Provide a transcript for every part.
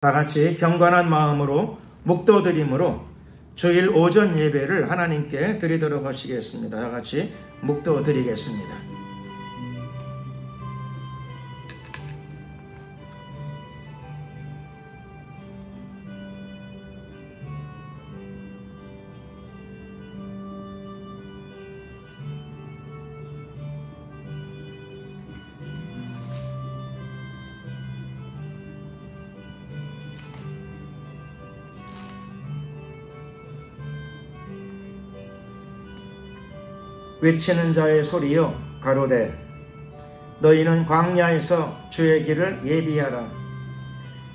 다 같이 경건한 마음으로 묵도드림으로 주일 오전 예배를 하나님께 드리도록 하시겠습니다. 다 같이 묵도드리겠습니다. 외치는 자의 소리여 가로되 너희는 광야에서 주의 길을 예비하라.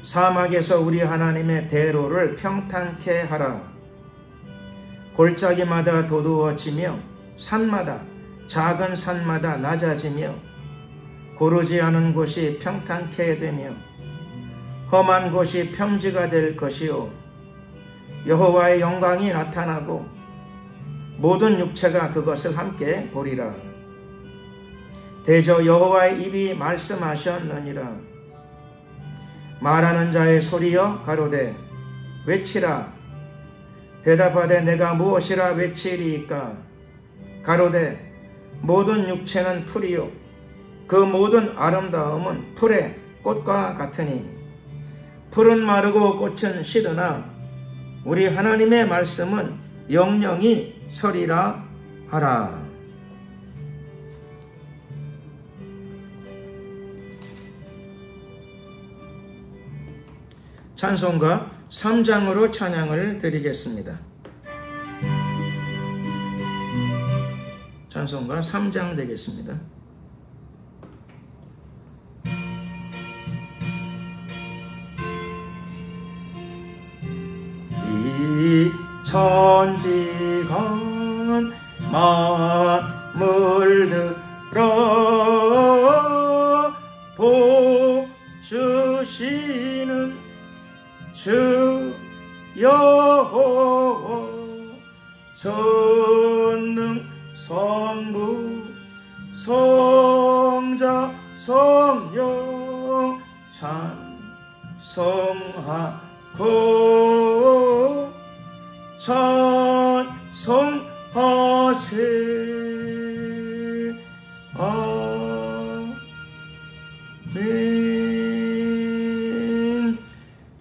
사막에서 우리 하나님의 대로를 평탄케 하라. 골짜기마다 도두어지며 산마다 작은 산마다 낮아지며 고르지 않은 곳이 평탄케 되며 험한 곳이 평지가 될 것이요 여호와의 영광이 나타나고 모든 육체가 그것을 함께 보리라. 대저 여호와의 입이 말씀하셨느니라. 말하는 자의 소리여 가로되 외치라. 대답하되 내가 무엇이라 외치리이까. 가로되 모든 육체는 풀이요 그 모든 아름다움은 풀의 꽃과 같으니 풀은 마르고 꽃은 시드나 우리 하나님의 말씀은 영영이 서리라 하라. 찬송가 3장으로 찬양을 드리겠습니다. 찬송가 3장 되겠습니다. 이 천지간 만물들어 보주시는 주 여호와 전능 성부 성자 성령 찬송하고 찬송하세. 아멘.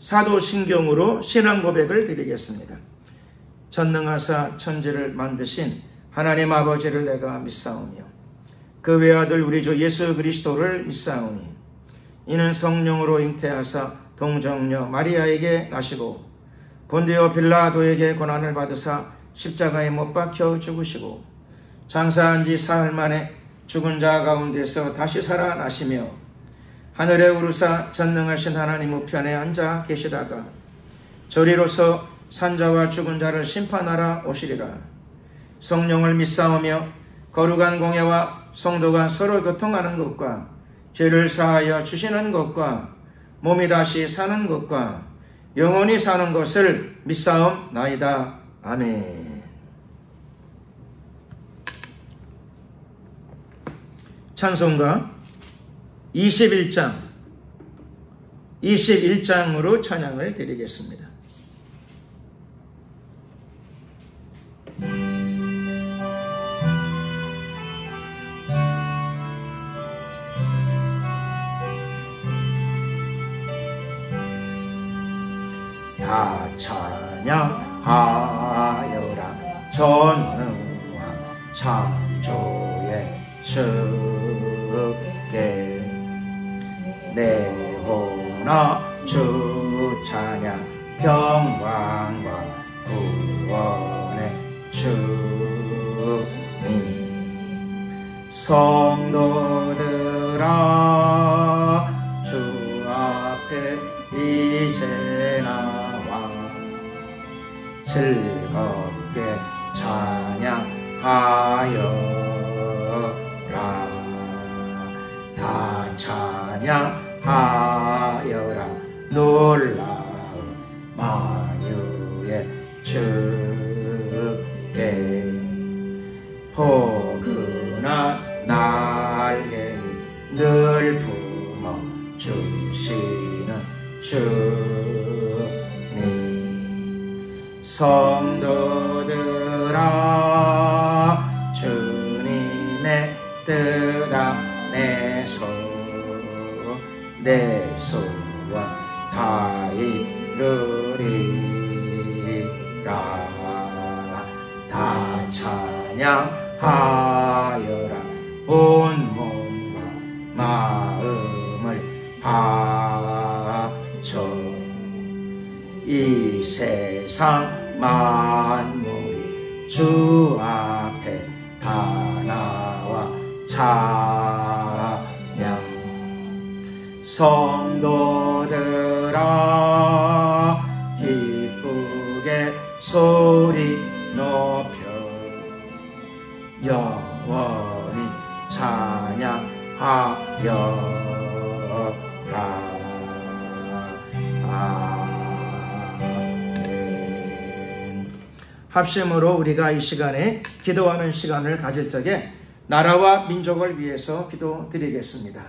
사도신경으로 신앙 고백을 드리겠습니다. 전능하사 천지를 만드신 하나님 아버지를 내가 믿사오며 그 외아들 우리 주 예수 그리스도를 믿사오니 이는 성령으로 잉태하사 동정녀 마리아에게 나시고 본디오 빌라도에게 고난을 받으사 십자가에 못 박혀 죽으시고 장사한 지 사흘 만에 죽은 자 가운데서 다시 살아나시며 하늘에 오르사 전능하신 하나님 우편에 앉아 계시다가 저리로서 산자와 죽은 자를 심판하러 오시리라. 성령을 믿사오며 거룩한 공예와 성도가 서로 교통하는 것과 죄를 사하여 주시는 것과 몸이 다시 사는 것과 영원히 사는 것을 믿사옵나이다. 아멘. 찬송가 21장으로 찬양을 드리겠습니다. 다 찬양하여라. 전능한 창조의 주께 내호나 주 찬양 평강과 구원의 주님 성도들아 주 앞에 이제 나와 즐겁게 찬양하여라. 다 찬양하여라. 놀라운 만유의 주께 포근한 날개를 늘 품어 주시는 주 성도들아 주님의 뜻 안에서 내 소원 다 이루리라. 다 찬양하여라. 온 몸과 마음을 바쳐. 이 세상 만물이 주 앞에 다 나와 찬양. 성도들아 기쁘게 소리 높여 영원히 찬양하여라. 아멘. 합심으로 우리가 이 시간에 기도하는 시간을 가질 적에 나라와 민족을 위해서 기도드리겠습니다.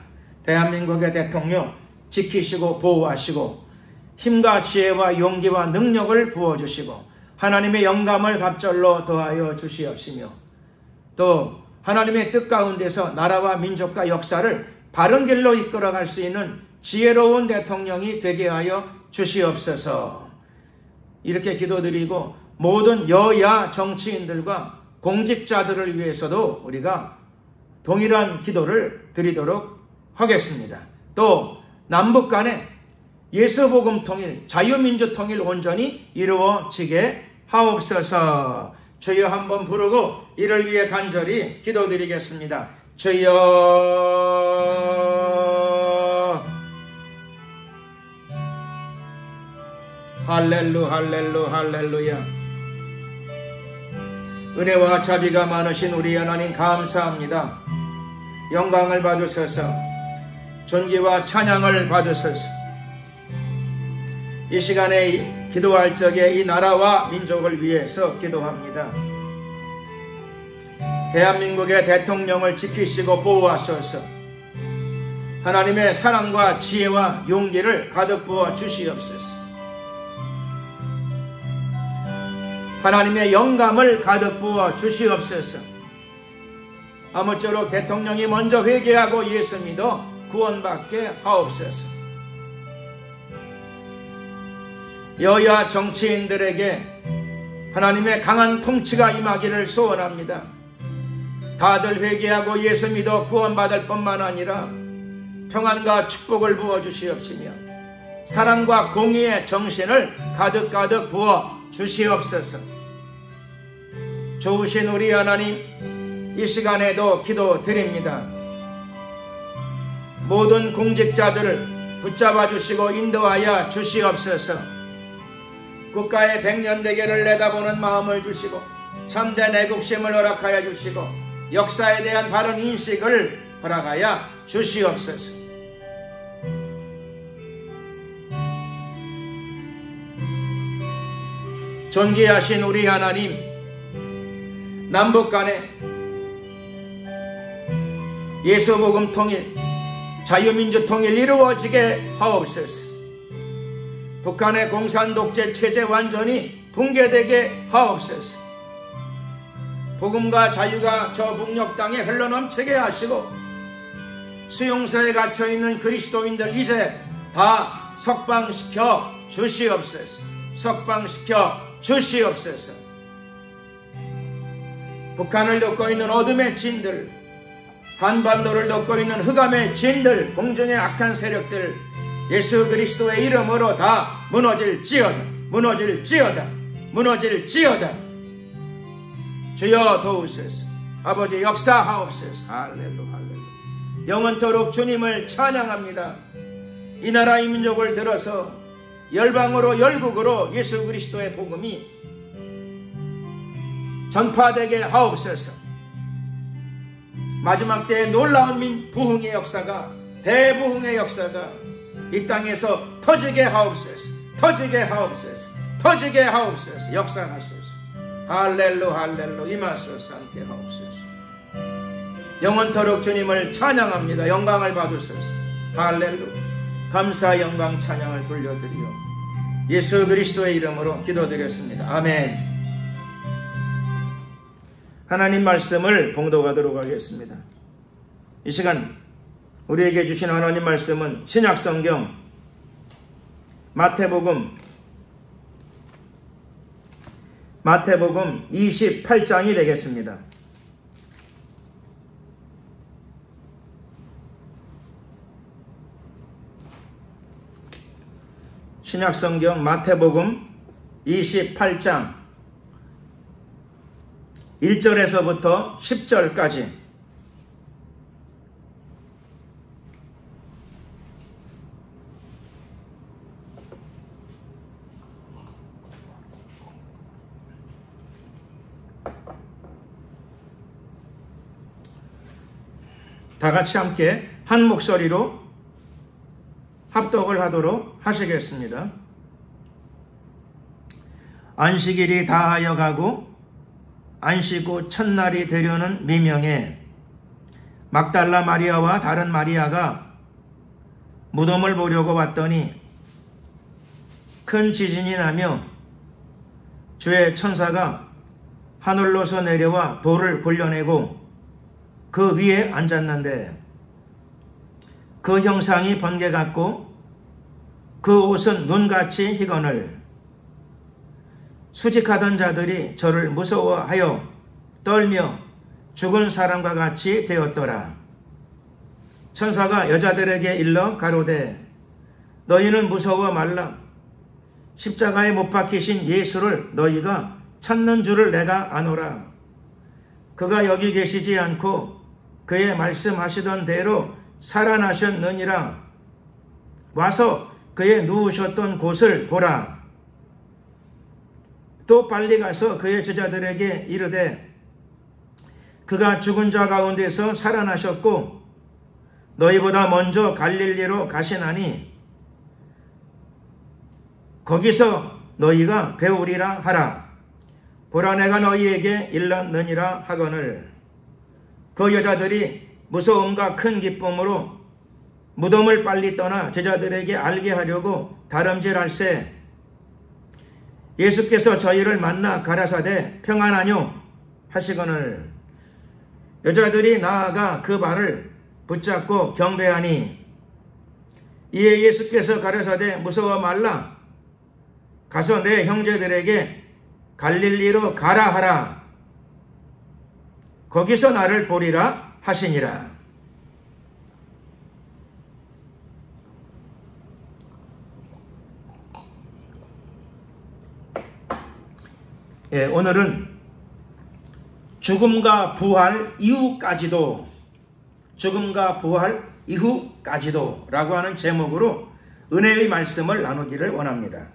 대한민국의 대통령 지키시고 보호하시고 힘과 지혜와 용기와 능력을 부어주시고 하나님의 영감을 갑절로 더하여 주시옵시며 또 하나님의 뜻 가운데서 나라와 민족과 역사를 바른 길로 이끌어갈 수 있는 지혜로운 대통령이 되게 하여 주시옵소서. 이렇게 기도드리고 모든 여야 정치인들과 공직자들을 위해서도 우리가 동일한 기도를 드리도록 하겠습니다. 또 남북 간에 예수복음 통일, 자유민주 통일 온전히 이루어지게 하옵소서. 주여 한번 부르고 이를 위해 간절히 기도드리겠습니다. 주여. 할렐루 할렐루 할렐루야. 은혜와 자비가 많으신 우리 하나님 감사합니다. 영광을 받으소서. 존귀와 찬양을 받으소서. 이 시간에 기도할 적에 이 나라와 민족을 위해서 기도합니다. 대한민국의 대통령을 지키시고 보호하소서. 하나님의 사랑과 지혜와 용기를 가득 부어 주시옵소서. 하나님의 영감을 가득 부어 주시옵소서. 아무쪼록 대통령이 먼저 회개하고 예수 믿어 구원받게 하옵소서. 여야 정치인들에게 하나님의 강한 통치가 임하기를 소원합니다. 다들 회개하고 예수 믿어 구원받을 뿐만 아니라 평안과 축복을 부어 주시옵시며 사랑과 공의의 정신을 가득 부어 주시옵소서. 좋으신 우리 하나님, 이 시간에도 기도드립니다. 모든 공직자들을 붙잡아 주시고 인도하여 주시옵소서. 국가의 백년대계를 내다보는 마음을 주시고 참된 애국심을 허락하여 주시고 역사에 대한 바른 인식을 허락하여 주시옵소서. 존귀하신 우리 하나님, 남북 간에 예수복음 통일, 자유민주 통일 이루어지게 하옵소서. 북한의 공산 독재 체제 완전히 붕괴되게 하옵소서. 복음과 자유가 저 북녘 땅에 흘러넘치게 하시고 수용소에 갇혀있는 그리스도인들 이제 다 석방시켜 주시옵소서. 석방시켜 주시옵소서. 북한을 덮고 있는 어둠의 진들, 한반도를 덮고 있는 흑암의 진들, 공중의 악한 세력들 예수 그리스도의 이름으로 다 무너질지어다. 무너질지어다. 무너질지어다. 주여 도우소서. 아버지 역사하옵소서. 할렐루 할렐루. 영원토록 주님을 찬양합니다. 이 나라 이 민족을 들어서 열방으로 열국으로 예수 그리스도의 복음이 전파되게 하옵소서. 마지막 때의 놀라운 부흥의 역사가, 대부흥의 역사가 이 땅에서 터지게 하옵소서. 터지게 하옵소서. 터지게 하옵소서. 역사하소서. 할렐루 할렐루. 임하소서. 함께 하옵소서. 영원토록 주님을 찬양합니다. 영광을 받으소서. 할렐루. 감사 영광 찬양을 돌려드리오. 예수 그리스도의 이름으로 기도드렸습니다. 아멘. 하나님 말씀을 봉독하도록 하겠습니다. 이 시간 우리에게 주신 하나님 말씀은 신약성경 마태복음 28장이 되겠습니다. 신약성경 마태복음 28장 1절에서부터 10절까지 다 같이 함께 한 목소리로 합독을 하도록 하시겠습니다. 안식일이 다하여 가고 안식 후 첫날이 되려는 미명에 막달라 마리아와 다른 마리아가 무덤을 보려고 왔더니 큰 지진이 나며 주의 천사가 하늘로서 내려와 돌을 굴려내고 그 위에 앉았는데 그 형상이 번개 같고 그 옷은 눈같이 희거늘 수직하던 자들이 저를 무서워하여 떨며 죽은 사람과 같이 되었더라. 천사가 여자들에게 일러 가로되 너희는 무서워 말라. 십자가에 못 박히신 예수를 너희가 찾는 줄을 내가 아노라. 그가 여기 계시지 않고 그의 말씀하시던 대로 살아나셨느니라. 와서 그의 누우셨던 곳을 보라. 또 빨리 가서 그의 제자들에게 이르되 그가 죽은 자 가운데서 살아나셨고 너희보다 먼저 갈릴리로 가시나니 거기서 너희가 배우리라 하라. 보라 내가 너희에게 일렀느니라 하거늘 그 여자들이 무서움과 큰 기쁨으로 무덤을 빨리 떠나 제자들에게 알게 하려고 다름질할세 예수께서 저희를 만나 가라사대 평안하뇨 하시거늘 여자들이 나아가 그 발을 붙잡고 경배하니 이에 예수께서 가라사대 무서워 말라. 가서 내 형제들에게 갈릴리로 가라 하라. 거기서 나를 보리라 하시니라. 오늘은 죽음과 부활 이후까지도 라고 하는 제목으로 은혜의 말씀을 나누기를 원합니다.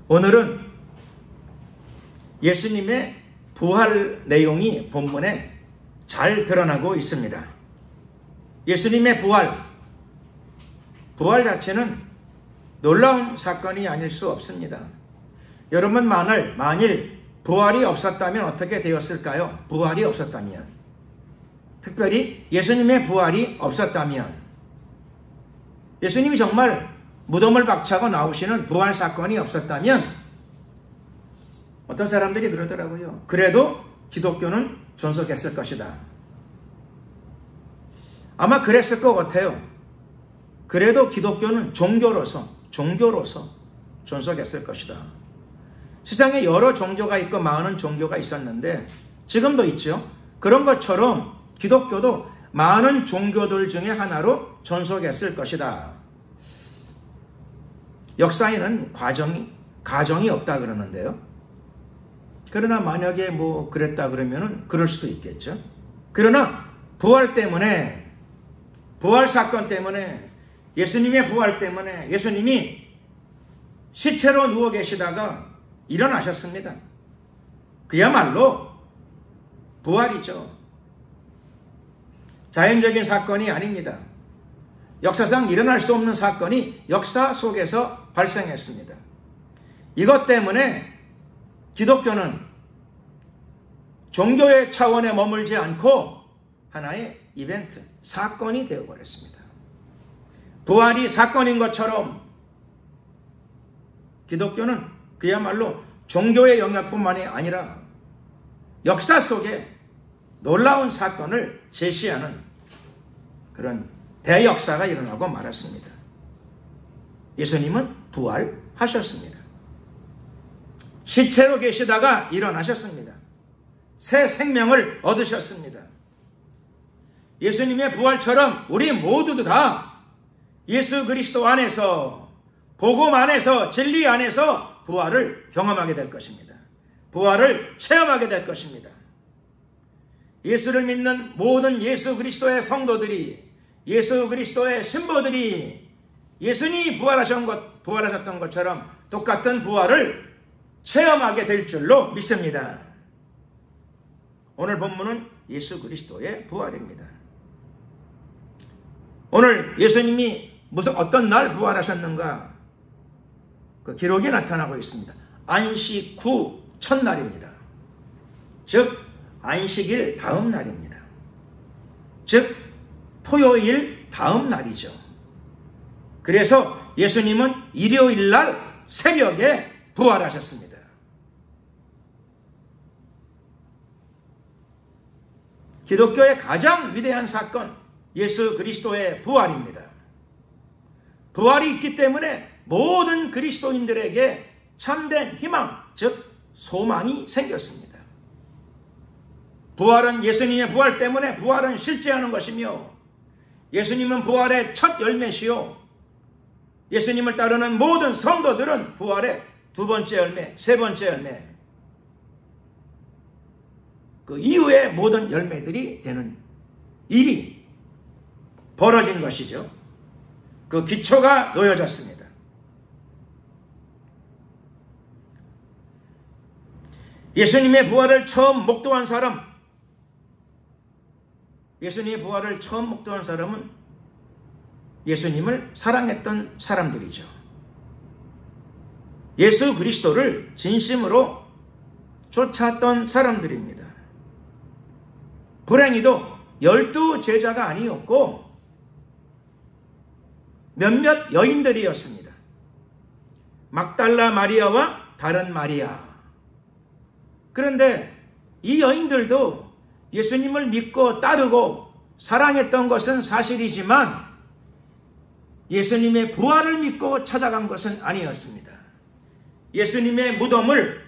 오늘은 예수님의 부활 내용이 본문에 잘 드러나고 있습니다. 예수님의 부활 자체는 놀라운 사건이 아닐 수 없습니다. 여러분 만일 부활이 없었다면 어떻게 되었을까요? 부활이 없었다면, 특별히 예수님의 부활이 없었다면, 예수님이 정말 무덤을 박차고 나오시는 부활 사건이 없었다면 어떤 사람들이 그러더라고요. 그래도 기독교는 존속했을 것이다. 아마 그랬을 것 같아요. 그래도 기독교는 종교로서 존속했을 것이다. 세상에 여러 종교가 있고 많은 종교가 있었는데 지금도 있죠. 그런 것처럼 기독교도 많은 종교들 중에 하나로 존속했을 것이다. 역사에는 가정이 없다 그러는데요. 그러나 만약에 그랬다 그러면은 그럴 수도 있겠죠. 그러나 부활 사건 때문에, 예수님의 부활 때문에 예수님이 시체로 누워 계시다가 일어나셨습니다. 그야말로 부활이죠. 자연적인 사건이 아닙니다. 역사상 일어날 수 없는 사건이 역사 속에서 발생했습니다. 이것 때문에 기독교는 종교의 차원에 머물지 않고 하나의 이벤트, 사건이 되어버렸습니다. 부활이 사건인 것처럼 기독교는 그야말로 종교의 영역뿐만이 아니라 역사 속에 놀라운 사건을 제시하는 그런 대역사가 일어나고 말았습니다. 예수님은 부활하셨습니다. 시체로 계시다가 일어나셨습니다. 새 생명을 얻으셨습니다. 예수님의 부활처럼 우리 모두도 다 예수 그리스도 안에서, 복음 안에서, 진리 안에서 부활을 경험하게 될 것입니다. 부활을 체험하게 될 것입니다. 예수를 믿는 모든 예수 그리스도의 성도들이, 예수 그리스도의 신부들이 예수님이 부활하셨던 것처럼 똑같은 부활을 체험하게 될 줄로 믿습니다. 오늘 본문은 예수 그리스도의 부활입니다. 오늘 예수님이 어떤 날 부활하셨는가? 그 기록이 나타나고 있습니다. 안식 후 첫날입니다. 즉 안식일 다음 날입니다. 즉 토요일 다음 날이죠. 그래서 예수님은 일요일 날 새벽에 부활하셨습니다. 기독교의 가장 위대한 사건, 예수 그리스도의 부활입니다. 부활이 있기 때문에 모든 그리스도인들에게 참된 희망, 즉 소망이 생겼습니다. 부활은 예수님의 부활 때문에 부활은 실제하는 것이며, 예수님은 부활의 첫 열매시요, 예수님을 따르는 모든 성도들은 부활의 두 번째 열매, 세 번째 열매, 그 이후의 모든 열매들이 되는 일이 벌어진 것이죠. 그 기초가 놓여졌습니다. 예수님의 부활을 처음 목도한 사람, 예수님의 부활을 처음 목도한 사람은 예수님을 사랑했던 사람들이죠. 예수 그리스도를 진심으로 쫓았던 사람들입니다. 불행히도 12 제자가 아니었고 몇몇 여인들이었습니다. 막달라 마리아와 다른 마리아. 그런데 이 여인들도 예수님을 믿고 따르고 사랑했던 것은 사실이지만 예수님의 부활을 믿고 찾아간 것은 아니었습니다. 예수님의 무덤을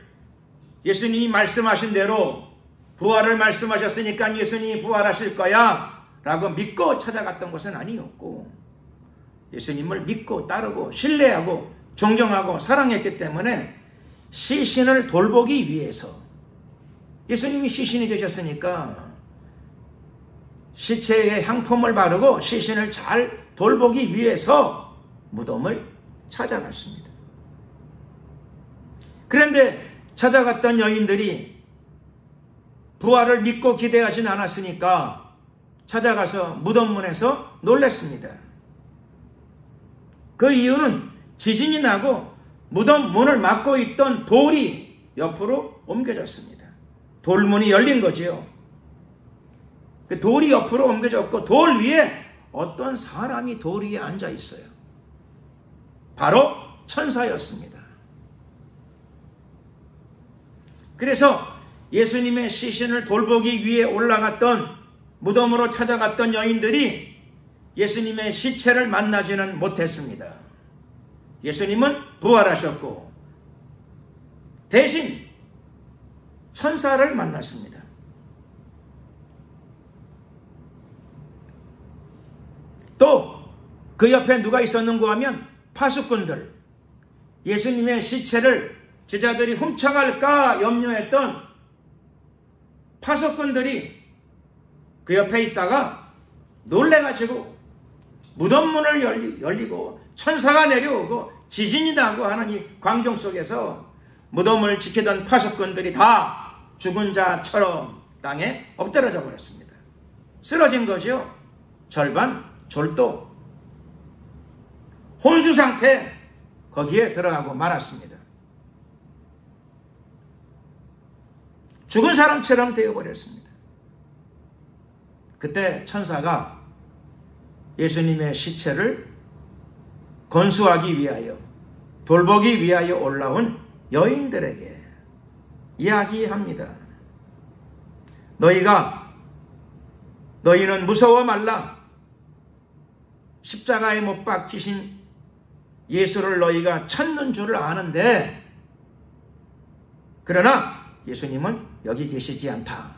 예수님이 말씀하신 대로 부활을 말씀하셨으니까 예수님이 부활하실 거야 라고 믿고 찾아갔던 것은 아니었고, 예수님을 믿고 따르고 신뢰하고 존경하고 사랑했기 때문에 시신을 돌보기 위해서, 예수님이 시신이 되셨으니까 시체에 향품을 바르고 시신을 잘 돌보기 위해서 무덤을 찾아갔습니다. 그런데 찾아갔던 여인들이 부활을 믿고 기대하진 않았으니까 찾아가서 무덤문에서 놀랐습니다. 그 이유는 지진이 나고 무덤 문을 막고 있던 돌이 옆으로 옮겨졌습니다. 돌문이 열린 거지요. 그 돌이 옆으로 옮겨졌고 돌 위에 어떤 사람이 돌 위에 앉아 있어요. 바로 천사였습니다. 그래서 예수님의 시신을 돌보기 위해 올라갔던, 무덤으로 찾아갔던 여인들이 예수님의 시체를 만나지는 못했습니다. 예수님은 부활하셨고 대신 천사를 만났습니다. 또 그 옆에 누가 있었는가 하면 파수꾼들, 예수님의 시체를 제자들이 훔쳐갈까 염려했던 파수꾼들이 그 옆에 있다가 놀래가지고 무덤문을 열리고 천사가 내려오고 지진이 나고 하는 이 광경 속에서 무덤을 지키던 파수꾼들이 다 죽은 자처럼 땅에 엎드러져 버렸습니다. 쓰러진 거죠. 절반 졸도, 혼수 상태, 거기에 들어가고 말았습니다. 죽은 사람처럼 되어버렸습니다. 그때 천사가 예수님의 시체를 건수하기 위하여, 돌보기 위하여 올라온 여인들에게 이야기합니다. 너희는 무서워 말라. 십자가에 못 박히신 예수를 너희가 찾는 줄을 아는데, 그러나 예수님은 여기 계시지 않다.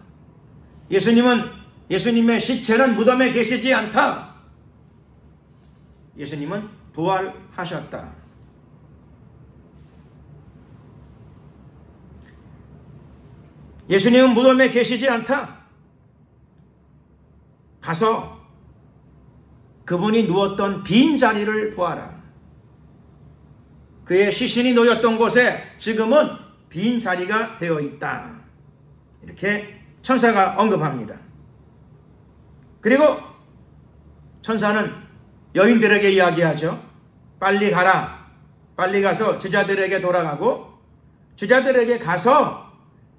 예수님의 시체는 무덤에 계시지 않다. 예수님은 부활하셨다. 예수님은 무덤에 계시지 않다. 가서 그분이 누웠던 빈 자리를 보아라. 그의 시신이 놓였던 곳에 지금은 빈 자리가 되어 있다. 이렇게 천사가 언급합니다. 그리고 천사는 여인들에게 이야기하죠. 빨리 가라. 빨리 가서 제자들에게 돌아가고, 제자들에게 가서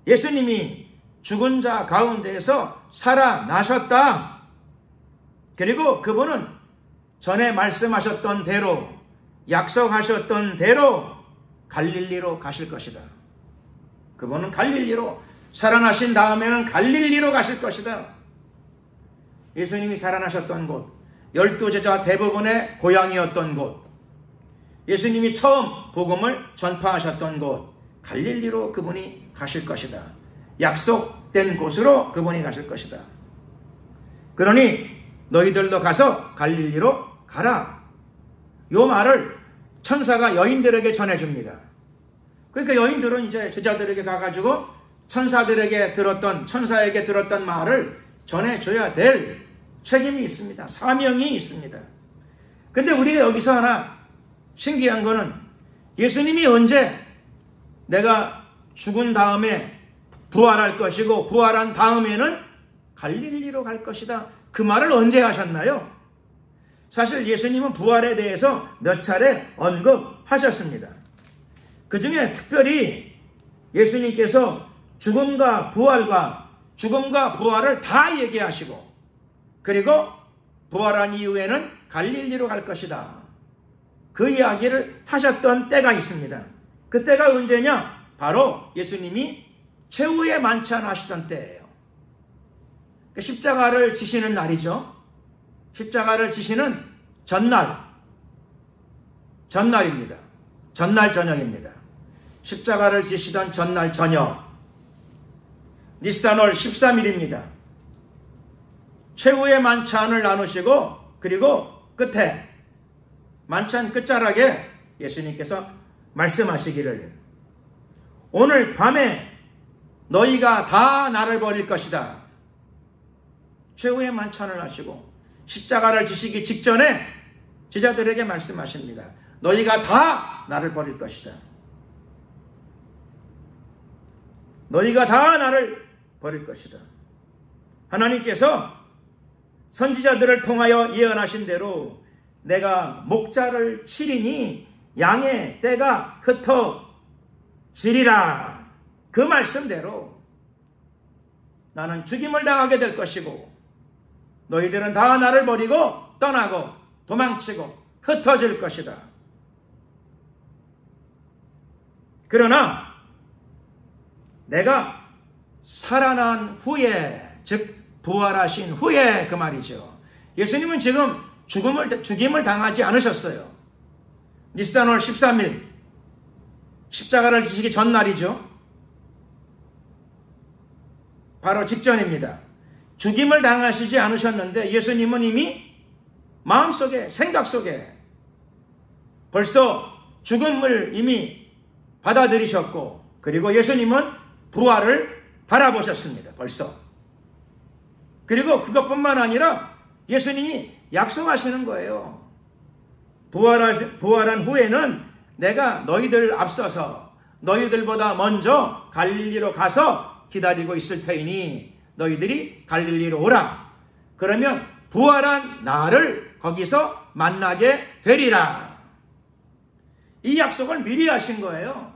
예수님이 죽은 자 가운데에서 살아나셨다. 그리고 그분은 전에 말씀하셨던 대로, 약속하셨던 대로 갈릴리로 가실 것이다. 그분은 갈릴리로, 살아나신 다음에는 갈릴리로 가실 것이다. 예수님이 살아나셨던 곳, 12제자 대부분의 고향이었던 곳, 예수님이 처음 복음을 전파하셨던 곳, 갈릴리로 그분이 가실 것이다. 약속된 곳으로 그분이 가실 것이다. 그러니 너희들도 가서 갈릴리로 가라. 이 말을 천사가 여인들에게 전해줍니다. 그러니까 여인들은 이제 제자들에게 가가지고 천사에게 들었던 말을 전해줘야 될 책임이 있습니다. 사명이 있습니다. 근데 우리가 여기서 하나 신기한 거는, 예수님이 언제 내가 죽은 다음에 부활할 것이고 부활한 다음에는 갈릴리로 갈 것이다, 그 말을 언제 하셨나요? 사실 예수님은 부활에 대해서 몇 차례 언급하셨습니다. 그 중에 특별히 예수님께서 죽음과 부활을 다 얘기하시고, 그리고 부활한 이후에는 갈릴리로 갈 것이다, 그 이야기를 하셨던 때가 있습니다. 그때가 언제냐? 바로 예수님이 최후의 만찬하시던 때예요. 십자가를 지시는 날이죠. 십자가를 지시는 전날입니다. 전날 저녁입니다. 십자가를 지시던 전날 저녁, 니산월 13일입니다. 최후의 만찬을 나누시고, 그리고 끝에 만찬 끝자락에 예수님께서 말씀하시기를, 오늘 밤에 너희가 다 나를 버릴 것이다. 최후의 만찬을 하시고 십자가를 지시기 직전에 제자들에게 말씀하십니다. 너희가 다 나를 버릴 것이다. 너희가 다 나를 버릴 것이다. 하나님께서 선지자들을 통하여 예언하신 대로 내가 목자를 치리니 양의 떼가 흩어지리라, 그 말씀대로 나는 죽임을 당하게 될 것이고, 너희들은 다 나를 버리고 떠나고 도망치고 흩어질 것이다. 그러나 내가 살아난 후에, 즉 부활하신 후에, 그 말이죠. 예수님은 지금 죽임을 당하지 않으셨어요. 니산월 13일 십자가를 지시기 전날이죠. 바로 직전입니다. 죽임을 당하시지 않으셨는데 예수님은 이미 마음속에, 생각 속에 벌써 죽음을 이미 받아들이셨고, 그리고 예수님은 부활을 바라보셨습니다. 벌써. 그리고 그것뿐만 아니라 예수님이 약속하시는 거예요. 부활한 후에는 내가 너희들 앞서서 너희들보다 먼저 갈릴리로 가서 기다리고 있을 테이니 너희들이 갈릴리로 오라. 그러면 부활한 나를 거기서 만나게 되리라. 이 약속을 미리 하신 거예요.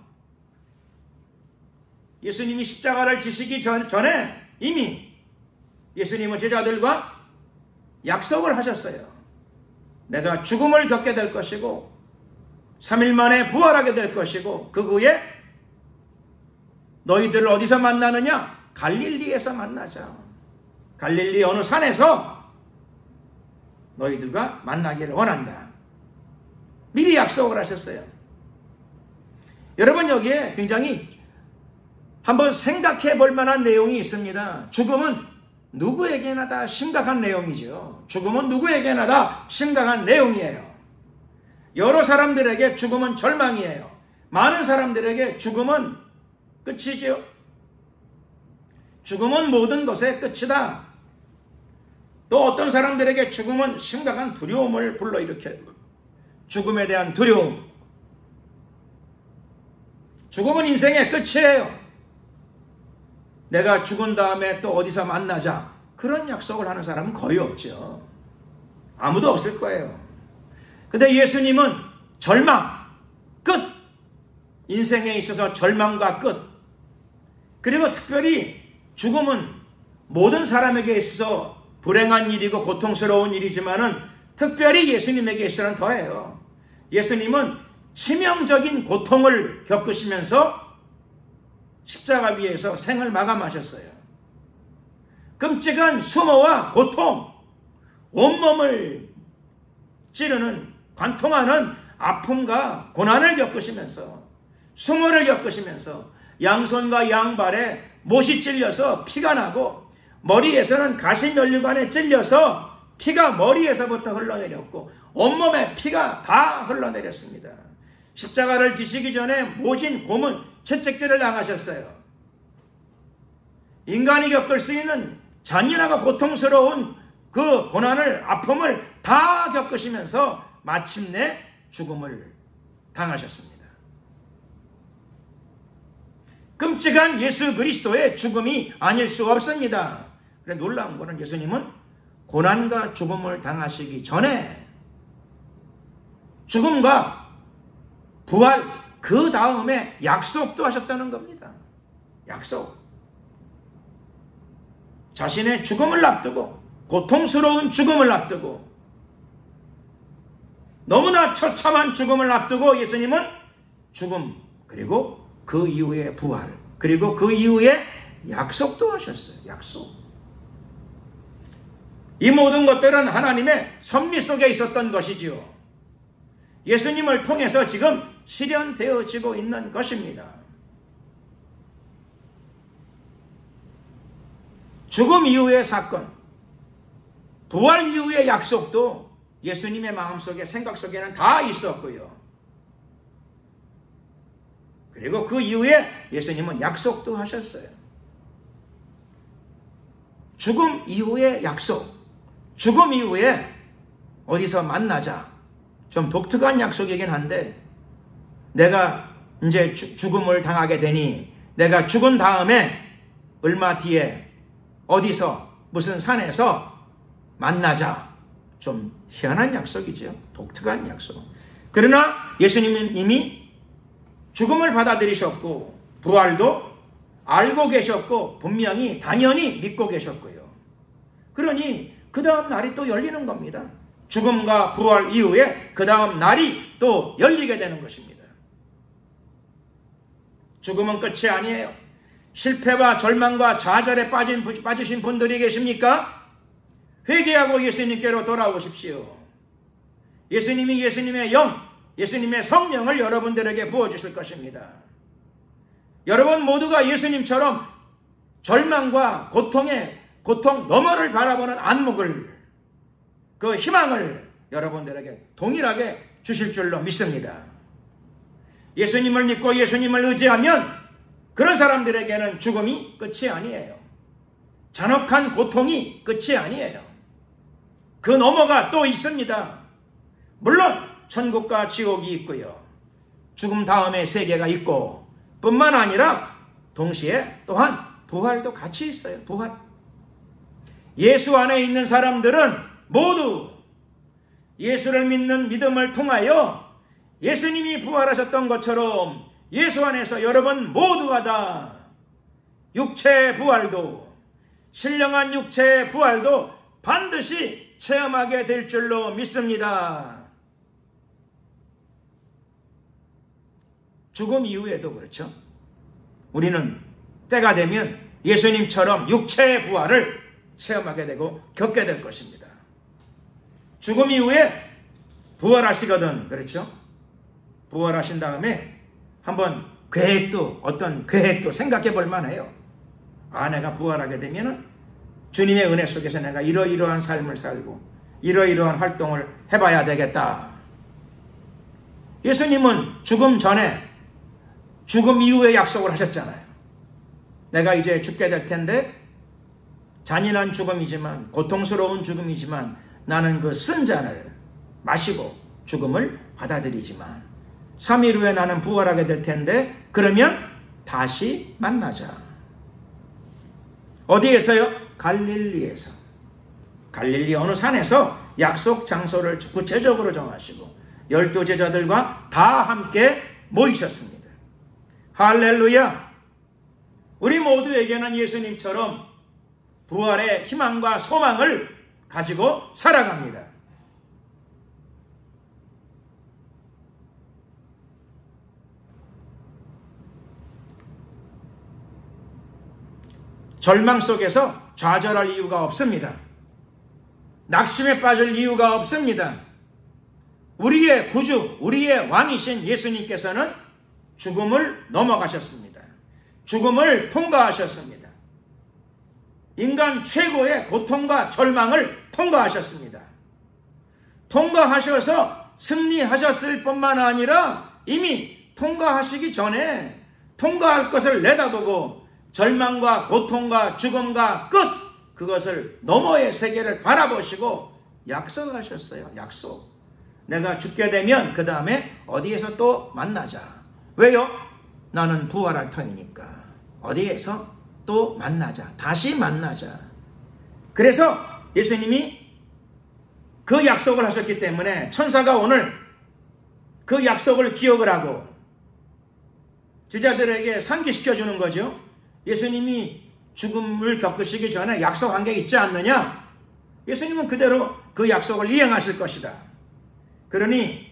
예수님이 십자가를 지시기 전에 이미 예수님은 제자들과 약속을 하셨어요. 내가 죽음을 겪게 될 것이고 3일 만에 부활하게 될 것이고 그 후에 너희들을 어디서 만나느냐? 갈릴리에서 만나자. 갈릴리 어느 산에서 너희들과 만나기를 원한다. 미리 약속을 하셨어요. 여러분, 여기에 굉장히 한번 생각해 볼 만한 내용이 있습니다. 죽음은 누구에게나 다 심각한 내용이죠. 죽음은 누구에게나 다 심각한 내용이에요. 여러 사람들에게 죽음은 절망이에요. 많은 사람들에게 죽음은 끝이지요. 죽음은 모든 것의 끝이다. 또 어떤 사람들에게 죽음은 심각한 두려움을 불러일으켜요. 죽음에 대한 두려움. 죽음은 인생의 끝이에요. 내가 죽은 다음에 또 어디서 만나자. 그런 약속을 하는 사람은 거의 없죠. 아무도 없을 거예요. 근데 예수님은 절망, 끝. 인생에 있어서 절망과 끝. 그리고 특별히 죽음은 모든 사람에게 있어서 불행한 일이고 고통스러운 일이지만은 특별히 예수님에게 있어서는 더해요. 예수님은 치명적인 고통을 겪으시면서 십자가 위에서 생을 마감하셨어요. 끔찍한 수모와 고통, 온몸을 찌르는 관통하는 아픔과 고난을 겪으시면서 수모를 겪으시면서 양손과 양발에 못이 찔려서 피가 나고 머리에서는 가시면류관에 찔려서 피가 머리에서부터 흘러내렸고 온몸에 피가 다 흘러내렸습니다. 십자가를 지시기 전에 모진 고문 채찍질을 당하셨어요. 인간이 겪을 수 있는 잔인하고 고통스러운 그 고난을, 아픔을 다 겪으시면서 마침내 죽음을 당하셨습니다. 끔찍한 예수 그리스도의 죽음이 아닐 수 없습니다. 그런데 놀라운 것은 예수님은 고난과 죽음을 당하시기 전에 죽음과 부활, 그 다음에 약속도 하셨다는 겁니다. 약속. 자신의 죽음을 앞두고, 고통스러운 죽음을 앞두고, 너무나 처참한 죽음을 앞두고 예수님은 죽음, 그리고 그 이후에 부활, 그리고 그 이후에 약속도 하셨어요. 약속. 이 모든 것들은 하나님의 섭리 속에 있었던 것이지요. 예수님을 통해서 지금 실현되어지고 있는 것입니다. 죽음 이후의 사건, 부활 이후의 약속도 예수님의 마음속에, 생각 속에는 다 있었고요. 그리고 그 이후에 예수님은 약속도 하셨어요. 죽음 이후의 약속, 죽음 이후에 어디서 만나자. 좀 독특한 약속이긴 한데, 내가 이제 죽음을 당하게 되니 내가 죽은 다음에 얼마 뒤에 어디서 무슨 산에서 만나자. 좀 희한한 약속이죠. 독특한 약속. 그러나 예수님은 이미 죽음을 받아들이셨고 부활도 알고 계셨고 분명히 당연히 믿고 계셨고요. 그러니 그 다음 날이 또 열리는 겁니다. 죽음과 부활 이후에 그 다음 날이 또 열리게 되는 것입니다. 죽음은 끝이 아니에요. 실패와 절망과 좌절에 빠지신 분들이 계십니까? 회개하고 예수님께로 돌아오십시오. 예수님이 예수님의 영, 예수님의 성령을 여러분들에게 부어주실 것입니다. 여러분 모두가 예수님처럼 절망과 고통 너머를 바라보는 안목을, 그 희망을 여러분들에게 동일하게 주실 줄로 믿습니다. 예수님을 믿고 예수님을 의지하면 그런 사람들에게는 죽음이 끝이 아니에요. 잔혹한 고통이 끝이 아니에요. 그 너머가 또 있습니다. 물론 천국과 지옥이 있고요. 죽음 다음에 세계가 있고 뿐만 아니라 동시에 또한 부활도 같이 있어요. 부활. 예수 안에 있는 사람들은 모두 예수를 믿는 믿음을 통하여 예수님이 부활하셨던 것처럼 예수 안에서 여러분 모두가 다 육체의 부활도, 신령한 육체의 부활도 반드시 체험하게 될 줄로 믿습니다. 죽음 이후에도 그렇죠. 우리는 때가 되면 예수님처럼 육체의 부활을 체험하게 되고 겪게 될 것입니다. 죽음 이후에 부활하시거든, 그렇죠? 부활하신 다음에 한번 어떤 계획도 생각해 볼 만해요. 내가 부활하게 되면은 주님의 은혜 속에서 내가 이러이러한 삶을 살고 이러이러한 활동을 해봐야 되겠다. 예수님은 죽음 전에, 죽음 이후에 약속을 하셨잖아요. 내가 이제 죽게 될 텐데 잔인한 죽음이지만, 고통스러운 죽음이지만 나는 그 쓴 잔을 마시고 죽음을 받아들이지만 3일 후에 나는 부활하게 될 텐데 그러면 다시 만나자. 어디에서요? 갈릴리에서. 갈릴리 어느 산에서 약속 장소를 구체적으로 정하시고 12 제자들과 다 함께 모이셨습니다. 할렐루야! 우리 모두에게는 예수님처럼 부활의 희망과 소망을 가지고 살아갑니다. 절망 속에서 좌절할 이유가 없습니다. 낙심에 빠질 이유가 없습니다. 우리의 구주, 우리의 왕이신 예수님께서는 죽음을 넘어가셨습니다. 죽음을 통과하셨습니다. 인간 최고의 고통과 절망을 통과하셨습니다. 통과하셔서 승리하셨을 뿐만 아니라 이미 통과하시기 전에 통과할 것을 내다보고 절망과 고통과 죽음과 끝, 그것을 너머의 세계를 바라보시고 약속하셨어요. 약속. 내가 죽게 되면 그 다음에 어디에서 또 만나자. 왜요? 나는 부활할 터이니까. 어디에서 또 만나자. 다시 만나자. 그래서 예수님이 그 약속을 하셨기 때문에 천사가 오늘 그 약속을 기억을 하고 제자들에게 상기시켜주는 거죠. 예수님이 죽음을 겪으시기 전에 약속한 게 있지 않느냐? 예수님은 그대로 그 약속을 이행하실 것이다. 그러니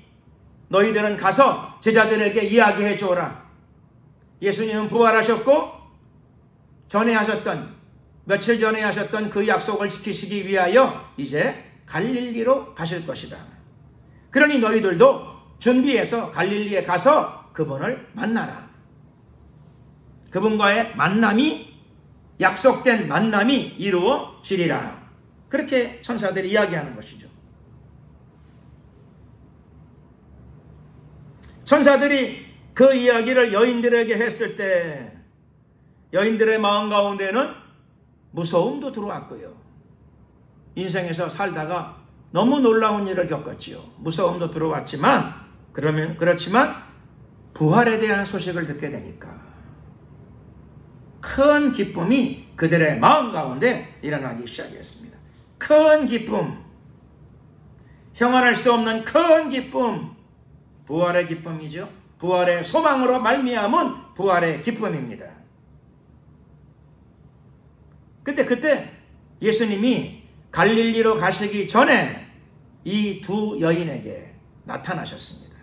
너희들은 가서 제자들에게 이야기해 주어라. 예수님은 부활하셨고 며칠 전에 하셨던 그 약속을 지키시기 위하여 이제 갈릴리로 가실 것이다. 그러니 너희들도 준비해서 갈릴리에 가서 그분을 만나라. 그분과의 약속된 만남이 이루어지리라. 그렇게 천사들이 이야기하는 것이죠. 천사들이 그 이야기를 여인들에게 했을 때 여인들의 마음 가운데는 무서움도 들어왔고요. 인생에서 살다가 너무 놀라운 일을 겪었지요. 무서움도 들어왔지만 그렇지만 부활에 대한 소식을 듣게 되니까 큰 기쁨이 그들의 마음 가운데 일어나기 시작했습니다. 큰 기쁨, 형언할 수 없는 큰 기쁨, 부활의 기쁨이죠. 부활의 소망으로 말미암은 부활의 기쁨입니다. 근데 그때 예수님이 갈릴리로 가시기 전에 이 두 여인에게 나타나셨습니다.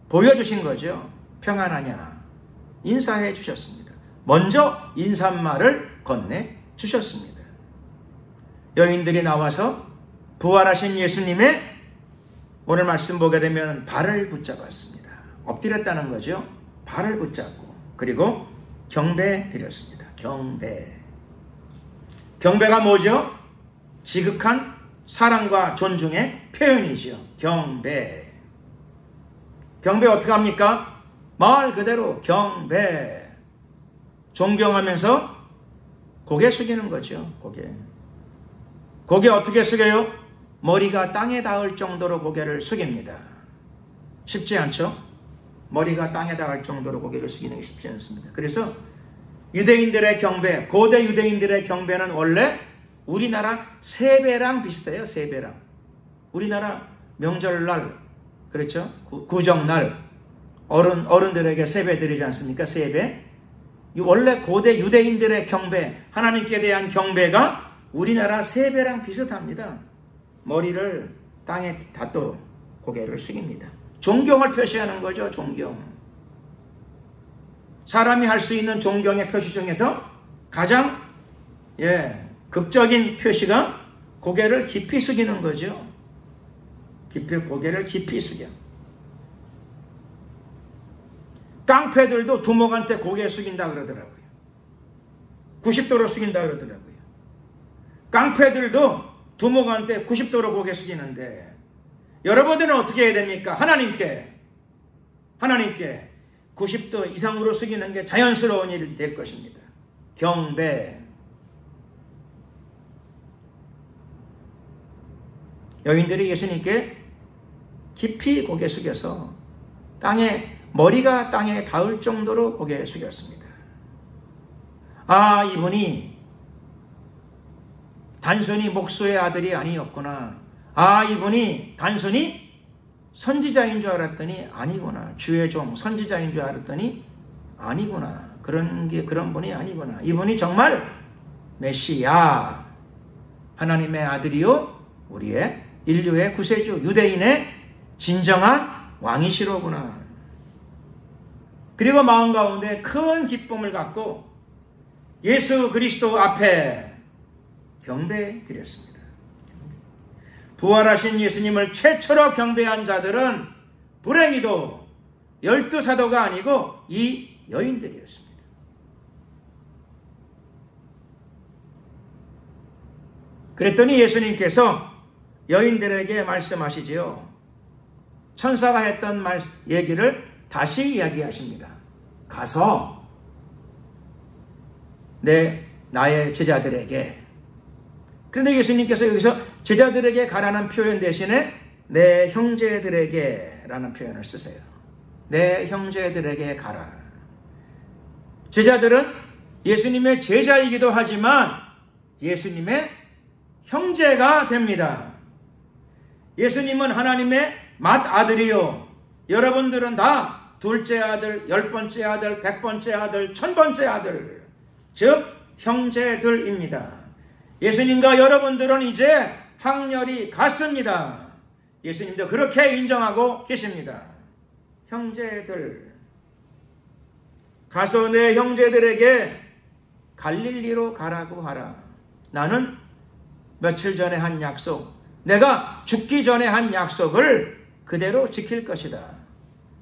보여주신 거죠. 평안하냐? 인사해 주셨습니다. 먼저 인사말을 건네주셨습니다. 여인들이 나와서 부활하신 예수님의 오늘 말씀 보게 되면 발을 붙잡았습니다. 엎드렸다는 거죠. 발을 붙잡고 그리고 경배 드렸습니다. 경배가 뭐죠? 지극한 사랑과 존중의 표현이죠. 경배 어떻게 합니까? 말 그대로 경배. 존경하면서 고개 숙이는 거죠. 고개 어떻게 숙여요? 머리가 땅에 닿을 정도로 고개를 숙입니다. 쉽지 않죠? 머리가 땅에 닿을 정도로 고개를 숙이는 게 쉽지 않습니다. 그래서 유대인들의 경배, 고대 유대인들의 경배는 원래 우리나라 세배랑 비슷해요. 세배랑. 우리나라 명절날, 그렇죠? 구정날 어른들에게 세배 드리지 않습니까? 세배. 원래 고대 유대인들의 경배, 하나님께 대한 경배가 우리나라 세배랑 비슷합니다. 머리를 땅에 닿도록 고개를 숙입니다. 존경을 표시하는 거죠. 존경. 사람이 할 수 있는 존경의 표시 중에서 가장 극적인 표시가 고개를 깊이 숙이는 거죠. 고개를 깊이 숙여. 깡패들도 두목한테 고개 숙인다 그러더라고요. 90도로 숙인다 그러더라고요. 깡패들도 두목한테 90도로 고개 숙이는데 여러분들은 어떻게 해야 됩니까? 하나님께 90도 이상으로 숙이는 게 자연스러운 일이 될 것입니다. 경배. 여인들이 예수님께 깊이 고개 숙여서 머리가 땅에 닿을 정도로 고개 숙였습니다. 아, 이분이 단순히 목수의 아들이 아니었구나. 아, 이분이 단순히 선지자인 줄 알았더니 아니구나. 주의 종 선지자인 줄 알았더니 아니구나. 그런 분이 아니구나. 이분이 정말 메시아, 하나님의 아들이요, 우리의 인류의 구세주, 유대인의 진정한 왕이시로구나. 그리고 마음 가운데 큰 기쁨을 갖고 예수 그리스도 앞에 경배 드렸습니다. 부활하신 예수님을 최초로 경배한 자들은 불행히도 12사도가 아니고 이 여인들이었습니다. 그랬더니 예수님께서 여인들에게 말씀하시지요. 천사가 했던 얘기를 다시 이야기하십니다. 가서 나의 제자들에게. 그런데 예수님께서 여기서 제자들에게 가라는 표현 대신에 내 형제들에게 라는 표현을 쓰세요. 내 형제들에게 가라. 제자들은 예수님의 제자이기도 하지만 예수님의 형제가 됩니다. 예수님은 하나님의 맏아들이요, 여러분들은 다 둘째 아들, 10번째 아들, 100번째 아들, 1000번째 아들, 즉 형제들입니다. 예수님과 여러분들은 이제 학렬이 같습니다. 예수님도 그렇게 인정하고 계십니다. 형제들, 가서 내 형제들에게 갈릴리로 가라고 하라. 나는 며칠 전에 한 약속, 내가 죽기 전에 한 약속을 그대로 지킬 것이다.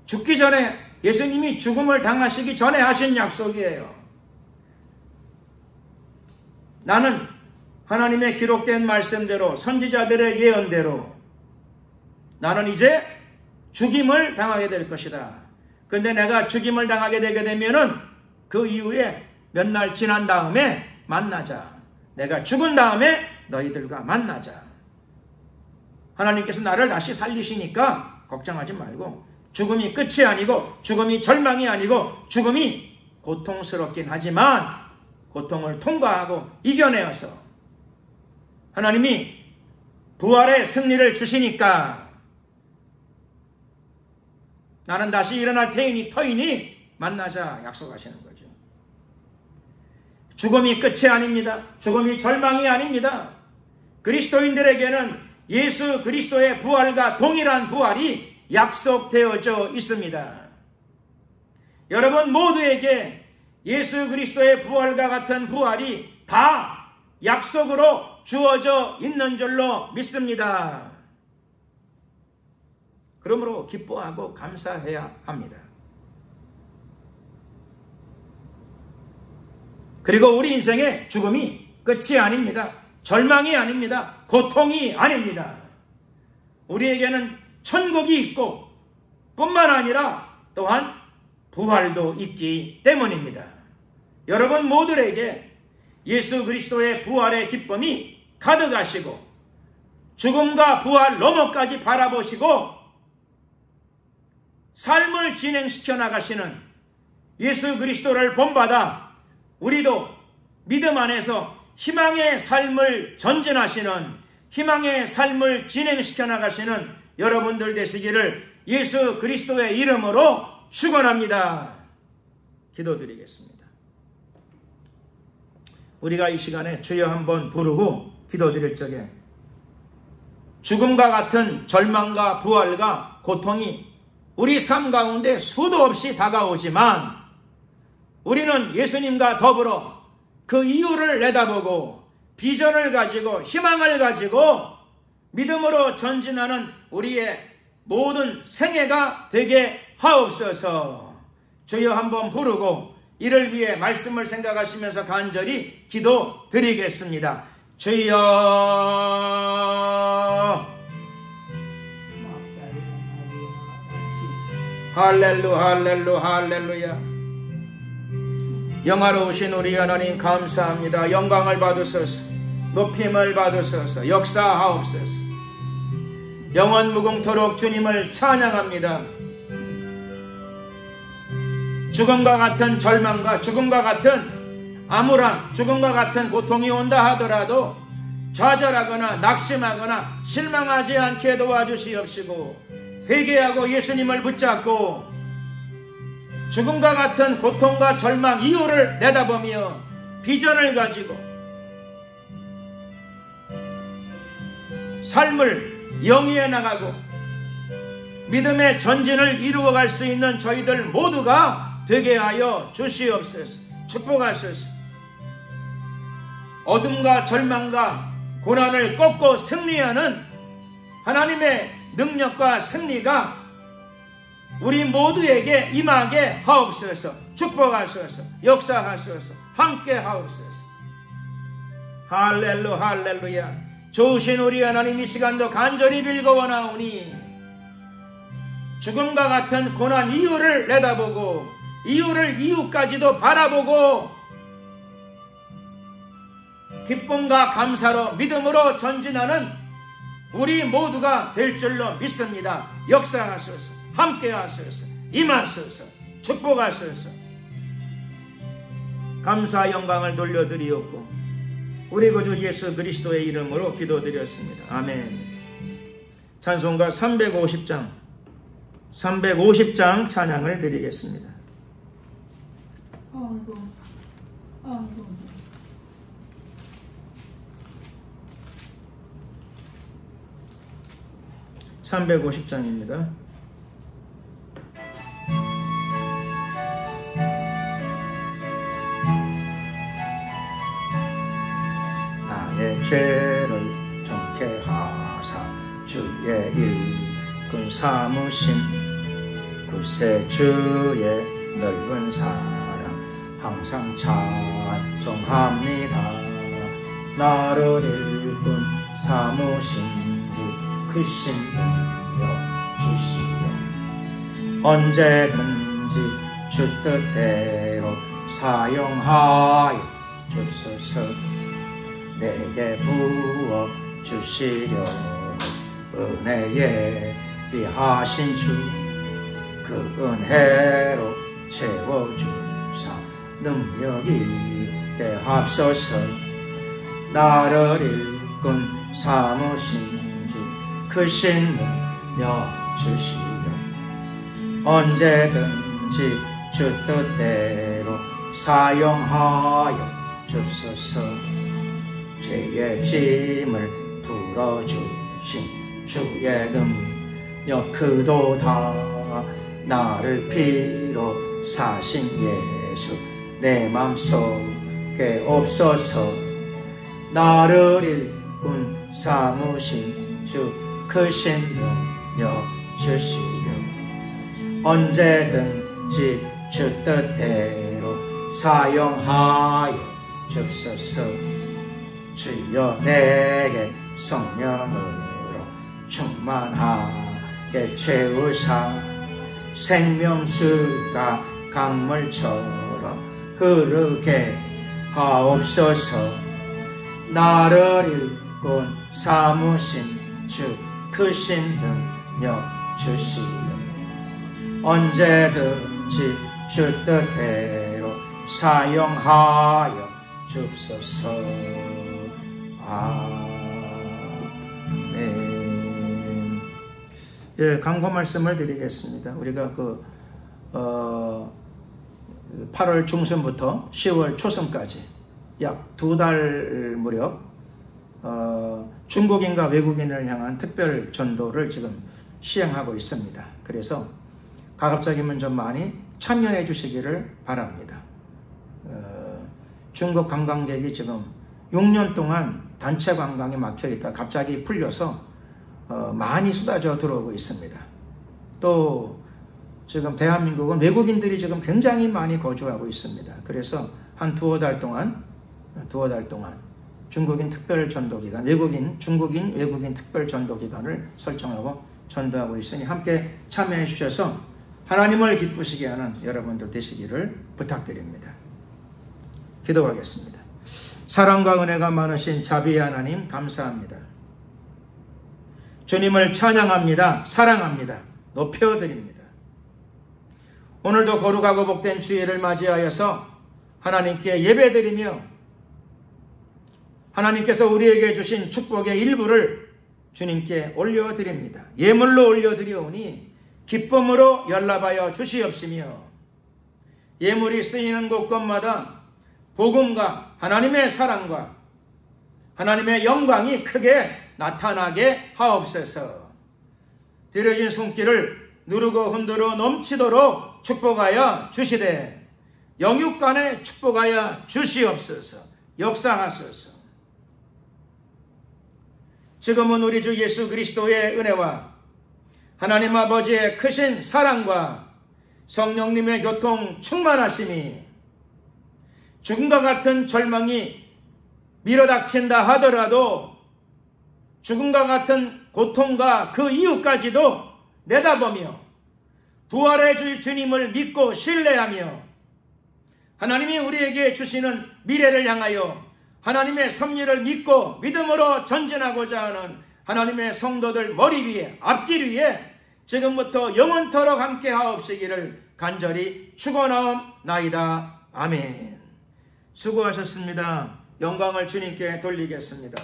죽기 전에, 예수님이 죽음을 당하시기 전에 하신 약속이에요. 나는 하나님의 기록된 말씀대로, 선지자들의 예언대로 나는 이제 죽임을 당하게 될 것이다. 근데 내가 죽임을 당하게 되게 되면은 그 이후에 몇 날 지난 다음에 만나자. 내가 죽은 다음에 너희들과 만나자. 하나님께서 나를 다시 살리시니까 걱정하지 말고, 죽음이 끝이 아니고, 죽음이 절망이 아니고, 죽음이 고통스럽긴 하지만 고통을 통과하고 이겨내어서 하나님이 부활의 승리를 주시니까 나는 다시 일어날 터이니 만나자 약속하시는 거죠. 죽음이 끝이 아닙니다. 죽음이 절망이 아닙니다. 그리스도인들에게는 예수 그리스도의 부활과 동일한 부활이 약속되어져 있습니다. 여러분 모두에게 예수 그리스도의 부활과 같은 부활이 다 약속으로 주어져 있는 줄로 믿습니다. 그러므로 기뻐하고 감사해야 합니다. 그리고 우리 인생의 죽음이 끝이 아닙니다. 절망이 아닙니다. 고통이 아닙니다. 우리에게는 천국이 있고 뿐만 아니라 또한 부활도 있기 때문입니다. 여러분 모두에게 예수 그리스도의 부활의 기쁨이 가득하시고 죽음과 부활 너머까지 바라보시고 삶을 진행시켜 나가시는 예수 그리스도를 본받아 우리도 믿음 안에서 희망의 삶을 전진하시는, 희망의 삶을 진행시켜 나가시는 여러분들 되시기를 예수 그리스도의 이름으로 축원합니다. 기도드리겠습니다. 우리가 이 시간에 주여 한번 부르고 기도드릴 적에 죽음과 같은 절망과 부활과 고통이 우리 삶 가운데 수도 없이 다가오지만 우리는 예수님과 더불어 그 이유를 내다보고 비전을 가지고 희망을 가지고 믿음으로 전진하는 우리의 모든 생애가 되게 하옵소서. 주여 한번 부르고 이를 위해 말씀을 생각하시면서 간절히 기도 드리겠습니다. 주여 할렐루야. 영화로우신 우리 하나님 감사합니다. 영광을 받으소서, 높임을 받으소서, 역사하옵소서. 영원 무궁토록 주님을 찬양합니다. 죽음과 같은 절망과 죽음과 같은 암울함, 죽음과 같은 고통이 온다 하더라도 좌절하거나 낙심하거나 실망하지 않게 도와주시옵시고 회개하고 예수님을 붙잡고 죽음과 같은 고통과 절망 이유를 내다보며 비전을 가지고 삶을 영위해 나가고 믿음의 전진을 이루어갈 수 있는 저희들 모두가 되게 하여 주시옵소서. 축복하소서. 어둠과 절망과 고난을 꺾고 승리하는 하나님의 능력과 승리가 우리 모두에게 임하게 하옵소서. 축복하소서. 역사하소서. 함께 하옵소서. 할렐루야. 좋으신 우리 하나님, 이 시간도 간절히 빌거워나오니 죽음과 같은 고난 이유를 내다보고 이유를 이유까지도 바라보고 기쁨과 감사로 믿음으로 전진하는 우리 모두가 될 줄로 믿습니다. 역사하소서. 함께하소서. 임하소서. 축복하소서. 감사 영광을 돌려드리옵고 우리 구주 예수 그리스도의 이름으로 기도드렸습니다. 아멘. 찬송가 350장 찬양을 드리겠습니다. 350장입니다. 나의 죄를 정케 하사 주의 일꾼 삼으신 구세주의 넓은 사랑 항상 찬송합니다. 나를 일꾼 삼으신 크신 능력 주시오. 언제든지 주 뜻대로 사용하여 주소서. 내게 부어 주시려 은혜에 비하신 주 그 은혜로 채워주사 능력이 되합소서. 나를 일꾼 삼으신 크신 능력 주시오. 언제든지 주 뜻대로 사용하여 주소서. 죄의 짐을 풀어주신 주의 능력 크도다. 나를 피로 사신 예수 내 맘속에 없소서. 나를 일꾼 삼으신 주 크신 능력 주시오. 언제든지 주 뜻대로 사용하여 주소서. 주여 내게 성령으로 충만하게 채우사 생명수가 강물처럼 흐르게 하옵소서. 나를 일꾼 삼으신 주 크신 능력 주시오. 언제든지 주 뜻대로 사용하여 주소서. 아멘. 예, 강구 말씀을 드리겠습니다. 우리가 8월 중순부터 10월 초순까지 약 2달 무렵 중국인과 외국인을 향한 특별 전도를 지금 시행하고 있습니다. 그래서 가급적이면 좀 많이 참여해 주시기를 바랍니다. 중국 관광객이 지금 6년 동안 단체 관광에 막혀 있다 갑자기 풀려서 많이 쏟아져 들어오고 있습니다. 또 지금 대한민국은 외국인들이 지금 굉장히 많이 거주하고 있습니다. 그래서 한 2-5달 동안 중국인 특별 전도기간, 중국인 외국인 특별 전도기간을 설정하고 전도하고 있으니 함께 참여해 주셔서 하나님을 기쁘시게 하는 여러분들 되시기를 부탁드립니다. 기도하겠습니다. 사랑과 은혜가 많으신 자비의 하나님 감사합니다. 주님을 찬양합니다. 사랑합니다. 높여드립니다. 오늘도 거룩하고 복된 주일을 맞이하여서 하나님께 예배드리며 하나님께서 우리에게 주신 축복의 일부를 주님께 올려드립니다. 예물로 올려드리오니 기쁨으로 연락하여 주시옵시며 예물이 쓰이는 곳곳마다 복음과 하나님의 사랑과 하나님의 영광이 크게 나타나게 하옵소서. 드려진 손길을 누르고 흔들어 넘치도록 축복하여 주시되 영육간에 축복하여 주시옵소서. 역사하소서. 지금은 우리 주 예수 그리스도의 은혜와 하나님 아버지의 크신 사랑과 성령님의 교통 충만하심이 죽음과 같은 절망이 밀어닥친다 하더라도 죽음과 같은 고통과 그 이후까지도 내다보며 부활의 주 주님을 믿고 신뢰하며 하나님이 우리에게 주시는 미래를 향하여 하나님의 섭리를 믿고 믿음으로 전진하고자 하는 하나님의 성도들 머리 위에 앞길 위에 지금부터 영원토록 함께 하옵시기를 간절히 축원하옵나이다. 아멘. 수고하셨습니다. 영광을 주님께 돌리겠습니다.